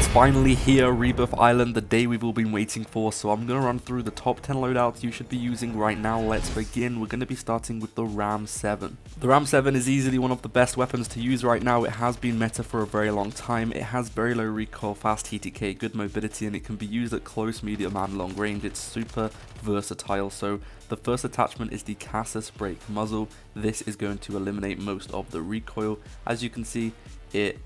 It's finally here, Rebirth Island, the day we've all been waiting for. So I'm going to run through the top 10 loadouts you should be using right now. Let's begin. We're going to be starting with the Ram 7. The Ram 7 is easily one of the best weapons to use right now. It has been meta for a very long time. It has very low recoil, fast TTK, good mobility, and it can be used at close, medium, and long range. It's super versatile. So the first attachment is the Casus Brake Muzzle. This is going to eliminate most of the recoil. As you can see, it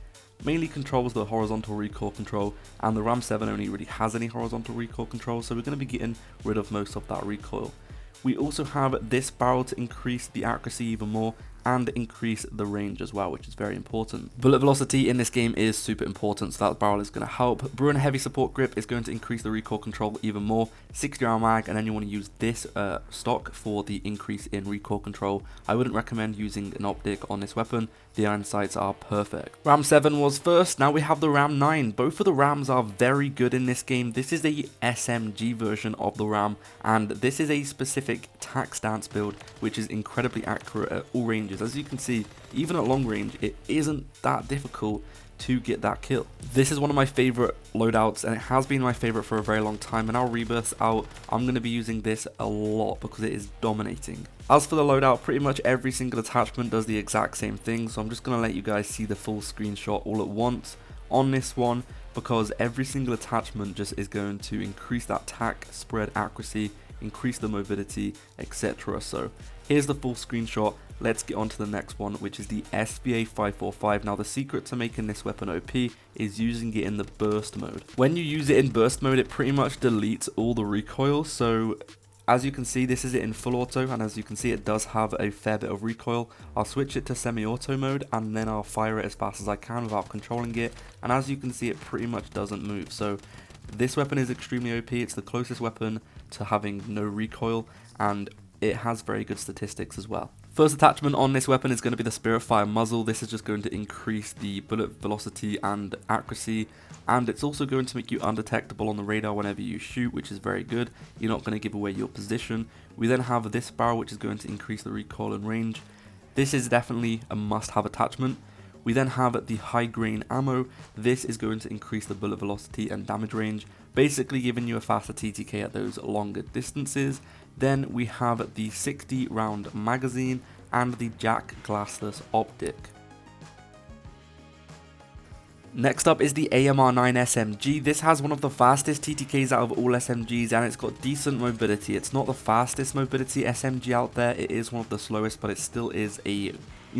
mainly controls the horizontal recoil control, and the Ram 7 only really has any horizontal recoil control, so we're going to be getting rid of most of that recoil. We also have this barrel to increase the accuracy even more and increase the range as well, which is very important. Bullet velocity in this game is super important, so that barrel is going to help. Bruen Heavy Support Grip is going to increase the recoil control even more. 60 round mag, and then you want to use this stock for the increase in recoil control. I wouldn't recommend using an optic on this weapon. The iron sights are perfect. Ram 7 was first, now we have the Ram 9. Both of the Rams are very good in this game. This is a SMG version of the Ram, and this is a specific tac stance build, which is incredibly accurate at all ranges. As you can see, even at long range, it isn't that difficult to get that kill. This is one of my favorite loadouts, and it has been my favorite for a very long time, and now Rebirth's out, I'm going to be using this a lot because it is dominating. As for the loadout, pretty much every single attachment does the exact same thing, so I'm just going to let you guys see the full screenshot all at once on this one, because every single attachment just is going to increase that tac, spread accuracy, increase the mobility, etc. So here's the full screenshot. Let's get on to the next one, which is the SVA 545. Now the secret to making this weapon OP is using it in the burst mode. When you use it in burst mode, it pretty much deletes all the recoil. So as you can see, this is it in full auto, and as you can see, it does have a fair bit of recoil. I'll switch it to semi-auto mode, and then I'll fire it as fast as I can without controlling it, and as you can see, it pretty much doesn't move. So this weapon is extremely OP. It's the closest weapon to having no recoil, and it has very good statistics as well. First attachment on this weapon is going to be the Spiritfire Muzzle. This is just going to increase the bullet velocity and accuracy, and it's also going to make you undetectable on the radar whenever you shoot, which is very good. You're not going to give away your position. We then have this barrel, which is going to increase the recoil and range. This is definitely a must-have attachment. We then have the High Grain Ammo. This is going to increase the bullet velocity and damage range, basically giving you a faster TTK at those longer distances. Then we have the 60 round magazine and the Jack Glassless optic. Next up is the AMR9 SMG. This has one of the fastest TTKs out of all SMGs, and it's got decent mobility. It's not the fastest mobility SMG out there, it is one of the slowest, but it still is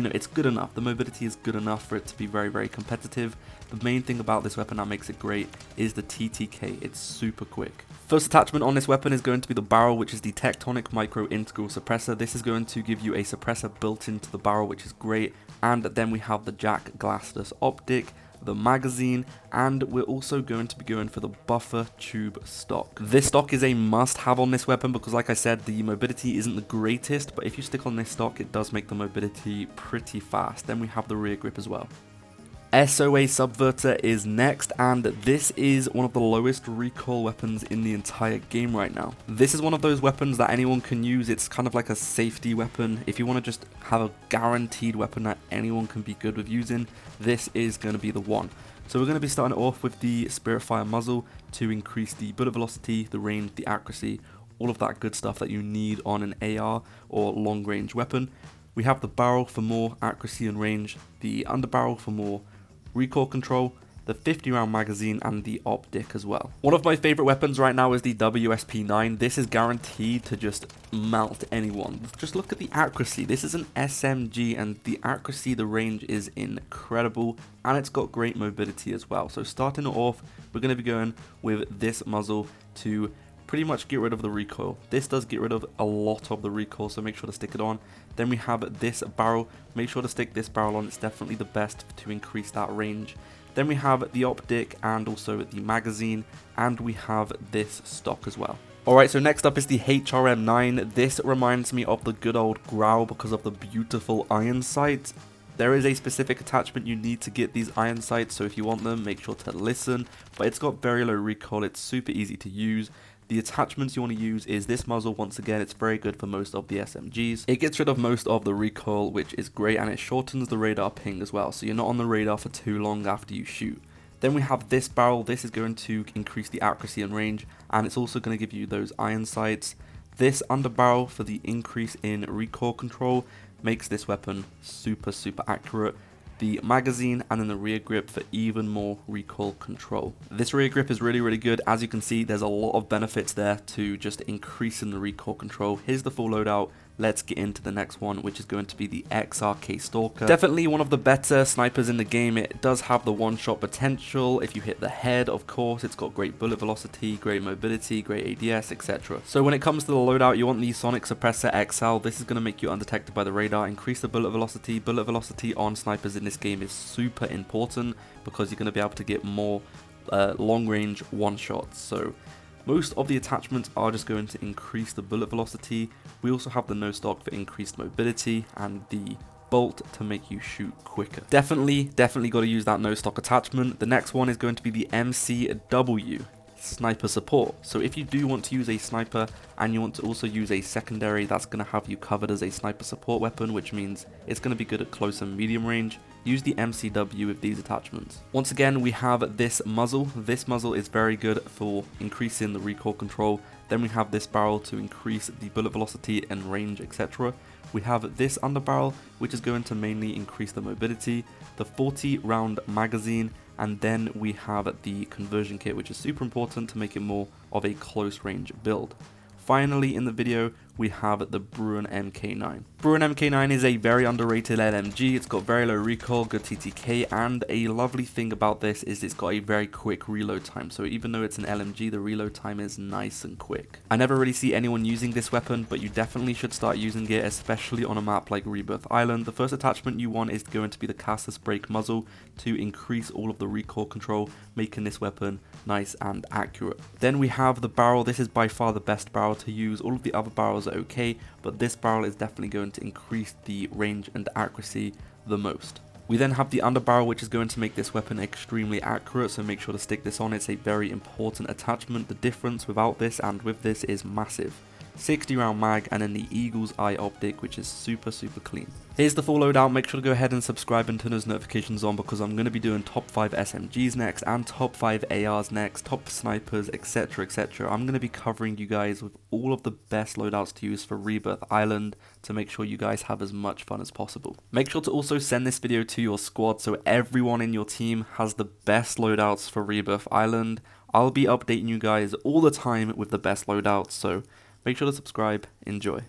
it's good enough. The mobility is good enough for it to be very, very competitive. The main thing about this weapon that makes it great is the TTK. It's super quick. First attachment on this weapon is going to be the barrel, which is the Tectonic Micro Integral Suppressor. This is going to give you a suppressor built into the barrel, which is great. And then we have the Jack Glassless optic, the magazine, and we're also going to be going for the buffer tube stock. This stock is a must-have on this weapon because, like I said, the mobility isn't the greatest, but if you stick on this stock, it does make the mobility pretty fast. Then we have the rear grip as well. SOA Subverter is next, and this is one of the lowest recoil weapons in the entire game right now. This is one of those weapons that anyone can use. It's kind of like a safety weapon. If you want to just have a guaranteed weapon that anyone can be good with using, this is going to be the one. So we're going to be starting it off with the Spiritfire Muzzle to increase the bullet velocity, the range, the accuracy, all of that good stuff that you need on an AR or long range weapon. We have the barrel for more accuracy and range, the underbarrel for more recoil control, the 50 round magazine, and the optic as well. One of my favorite weapons right now is the WSP9. This is guaranteed to just melt anyone. Just look at the accuracy. This is an SMG, and the accuracy, the range is incredible, and it's got great mobility as well. So starting it off, we're going to be going with this muzzle to pretty much get rid of the recoil. This does get rid of a lot of the recoil, so make sure to stick it on. Then we have this barrel. Make sure to stick this barrel on. It's definitely the best to increase that range. Then we have the optic and also the magazine, and we have this stock as well. Alright, so next up is the HRM9. This reminds me of the good old Growl because of the beautiful iron sights. There is a specific attachment you need to get these iron sights, so if you want them, make sure to listen. But it's got very low recoil, it's super easy to use. The attachments you want to use is this muzzle. Once again, it's very good for most of the SMGs. It gets rid of most of the recoil, which is great, and it shortens the radar ping as well, so you're not on the radar for too long after you shoot. Then we have this barrel. This is going to increase the accuracy and range, and it's also going to give you those iron sights. This underbarrel for the increase in recoil control makes this weapon super accurate. The magazine and then the rear grip for even more recoil control. This rear grip is really good. As you can see, there's a lot of benefits there to just increasing the recoil control. Here's the full loadout. Let's get into the next one, which is going to be the XRK Stalker. Definitely one of the better snipers in the game. It does have the one-shot potential. If you hit the head, of course, it's got great bullet velocity, great mobility, great ADS, etc. So when it comes to the loadout, you want the Sonic Suppressor XL. This is going to make you undetected by the radar, increase the bullet velocity. Bullet velocity on snipers in this game is super important because you're going to be able to get more long-range one-shots. So most of the attachments are just going to increase the bullet velocity. We also have the no stock for increased mobility and the bolt to make you shoot quicker. Definitely got to use that no stock attachment. The next one is going to be the MCW sniper support. So if you do want to use a sniper and you want to also use a secondary, that's going to have you covered as a sniper support weapon, which means it's going to be good at close and medium range. Use the MCW with these attachments. Once again, we have this muzzle. This muzzle is very good for increasing the recoil control. Then we have this barrel to increase the bullet velocity and range, etc. We have this underbarrel, which is going to mainly increase the mobility, the 40 round magazine, and then we have the conversion kit, which is super important to make it more of a close range build. Finally in the video, we have the Bruen MK9. Bruen MK9 is a very underrated LMG. It's got very low recoil, good TTK, and a lovely thing about this is it's got a very quick reload time. So even though it's an LMG, the reload time is nice and quick. I never really see anyone using this weapon, but you definitely should start using it, especially on a map like Rebirth Island. The first attachment you want is going to be the caster's brake muzzle to increase all of the recoil control, making this weapon nice and accurate. Then we have the barrel. This is by far the best barrel to use. All of the other barrels are okay, but this barrel is definitely going to increase the range and accuracy the most. We then have the underbarrel, which is going to make this weapon extremely accurate, so make sure to stick this on. It's a very important attachment. The difference without this and with this is massive. 60 round mag, and then the Eagle's Eye optic, which is super clean. Here's the full loadout. Make sure to go ahead and subscribe and turn those notifications on because I'm going to be doing top 5 SMGs next and top 5 ARs next, top snipers, etc. I'm going to be covering you guys with all of the best loadouts to use for Rebirth Island to make sure you guys have as much fun as possible. Make sure to also send this video to your squad so everyone in your team has the best loadouts for Rebirth Island. I'll be updating you guys all the time with the best loadouts, so make sure to subscribe. Enjoy.